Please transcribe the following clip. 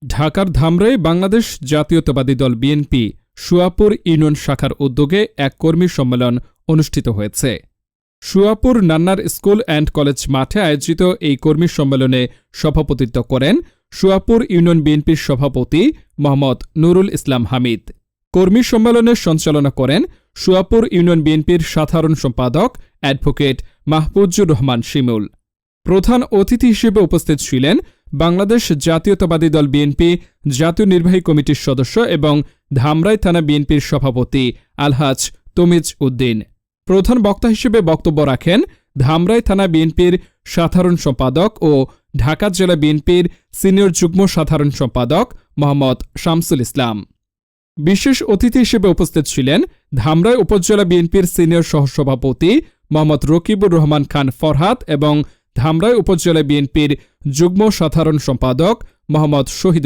ঢাকার ধামরায় বাংলাদেশ জাতীয়তাবাদী দল বিএনপি সুয়াপুর ইউনিয়ন শাখার উদ্যোগে এক কর্মী সম্মেলন অনুষ্ঠিত হয়েছে। Suapur Nannar school and college মাঠে আয়োজিত এই কর্মী সম্মেলনে সভাপতিত্ব করেন সুয়াপুর ইউনিয়ন বিএনপির সভাপতি মোহাম্মদ নুরুল ইসলাম হামিদ। কর্মী সম্মেলনের সঞ্চালনা করেন সুয়াপুর ইউনিয়ন বিএনপির সাধারণ সম্পাদক অ্যাডভোকেট মাহফুজুর রহমান শিমুল। প্রধান অতিথি হিসেবে উপস্থিত ছিলেন বাংলাদেশ জাতীয়তাবাদী দল বিএনপি জাতীয় নির্বাহী কমিটির সদস্য এবং ধামরাই থানা বিএনপির সভাপতি আলহাজ তমিজ উদ্দিন। প্রধান বক্তা হিসেবে বক্তব্য রাখেন ধামরাই থানা বিএনপির সাধারণ সম্পাদক ও ঢাকা জেলা বিএনপির সিনিয়র যুগ্ম সাধারণ সম্পাদক মোহাম্মদ শামসুল ইসলাম। বিশেষ অতিথি হিসেবে উপস্থিত ছিলেন ধামরাই উপজেলা বিএনপির সিনিয়র সহসভাপতি মোহাম্মদ রকিবুর রহমান খান ফরহাদ এবং ধামরাই উপজেলা বিএনপির যুগ্ম সাধারণ সম্পাদক মোহাম্মদ শহীদ